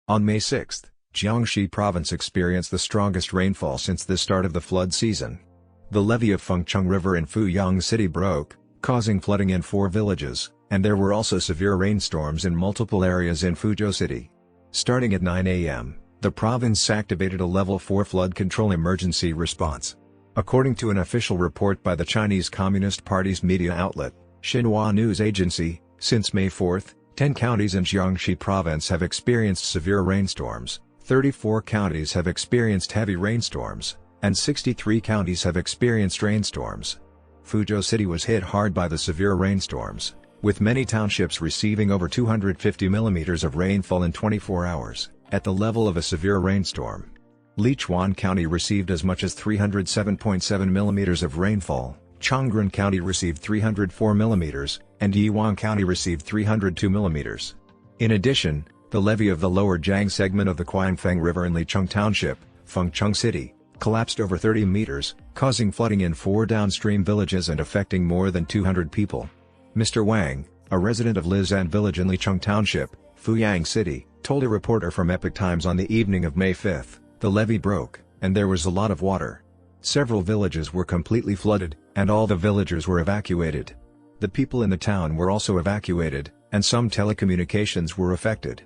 On May 6, Jiangxi province experienced the strongest rainfall since the start of the flood season. The levee of Fengcheng River in Fuyang City broke, causing flooding in 4 villages, and there were also severe rainstorms in multiple areas in Fuzhou City. Starting at 9 a.m., the province activated a Level 4 flood control emergency response. According to an official report by the Chinese Communist Party's media outlet, Xinhua News Agency, since May 4, 10 counties in Jiangxi province have experienced severe rainstorms, 34 counties have experienced heavy rainstorms, and 63 counties have experienced rainstorms. Fuzhou City was hit hard by the severe rainstorms, with many townships receiving over 250 millimeters of rainfall in 24 hours, at the level of a severe rainstorm. Lichuan County received as much as 307.7 millimeters of rainfall, Chongren County received 304 millimeters, and Yiwang County received 302 millimeters. In addition, the levee of the lower Jiang segment of the Qiangfeng River in Licheng Township, Fengcheng City, collapsed over 30 meters, causing flooding in 4 downstream villages and affecting more than 200 people. Mr. Wang, a resident of Lizan Village in Licheng Township, Fuyang City, told a reporter from Epoch Times on the evening of May 5, the levee broke, and there was a lot of water. Several villages were completely flooded, and all the villagers were evacuated. The people in the town were also evacuated, and some telecommunications were affected.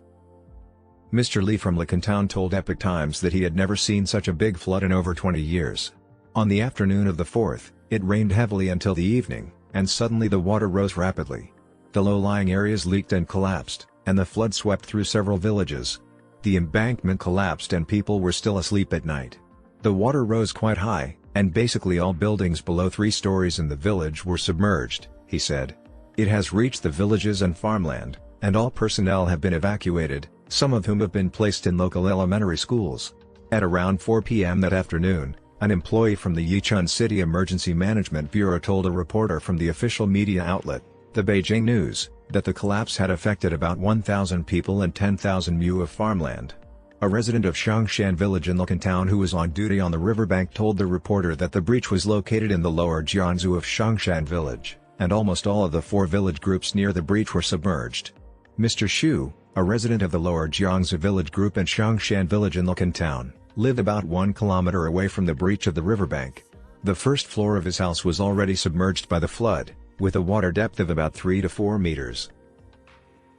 Mr. Li from Licheng Town told Epoch Times that he had never seen such a big flood in over 20 years. On the afternoon of the 4th, it rained heavily until the evening, and suddenly the water rose rapidly. The low-lying areas leaked and collapsed, and the flood swept through several villages. The embankment collapsed and people were still asleep at night. The water rose quite high, and basically all buildings below 3 stories in the village were submerged, he said. It has reached the villages and farmland, and all personnel have been evacuated, some of whom have been placed in local elementary schools. At around 4 p.m. that afternoon, an employee from the Yichun City Emergency Management Bureau told a reporter from the official media outlet, the Beijing News, that the collapse had affected about 1,000 people and 10,000 mu of farmland. A resident of Shangshan Village in Licheng Town who was on duty on the riverbank told the reporter that the breach was located in the lower Jiangzhou of Shangshan Village, and almost all of the 4 village groups near the breach were submerged. Mr. Xu, a resident of the lower Jiangzhou Village Group and Shangshan Village in Licheng Town, lived about 1 kilometer away from the breach of the riverbank. The first floor of his house was already submerged by the flood, with a water depth of about 3 to 4 meters.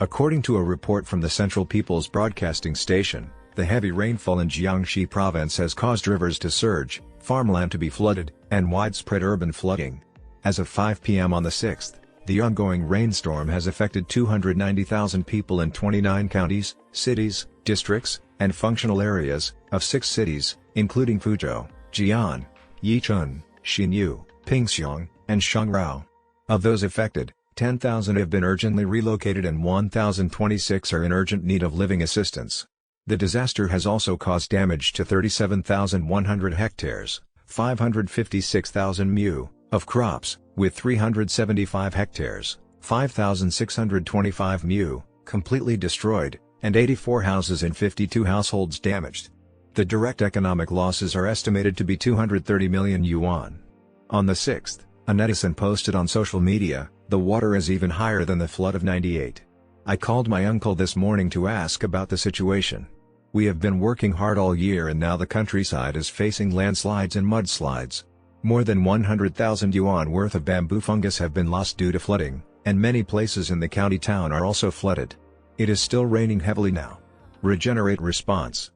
According to a report from the Central People's Broadcasting Station, the heavy rainfall in Jiangxi province has caused rivers to surge, farmland to be flooded, and widespread urban flooding. As of 5 p.m. on the 6th, the ongoing rainstorm has affected 290,000 people in 29 counties, cities, districts, and functional areas, of 6 cities, including Fuzhou, Jian, Yichun, Xinyu, Pingxiang, and Shangrao. Of those affected, 10,000 have been urgently relocated and 1,026 are in urgent need of living assistance. The disaster has also caused damage to 37,100 hectares, 556,000 mu, of crops, with 375 hectares, 5,625 mu, completely destroyed, and 84 houses and 52 households damaged. The direct economic losses are estimated to be 230 million yuan. On the 6th, a netizen posted on social media, "The water is even higher than the flood of '98. I called my uncle this morning to ask about the situation. We have been working hard all year and now the countryside is facing landslides and mudslides. More than 100,000 yuan worth of bamboo fungus have been lost due to flooding, and many places in the county town are also flooded. It is still raining heavily now. Regenerate response."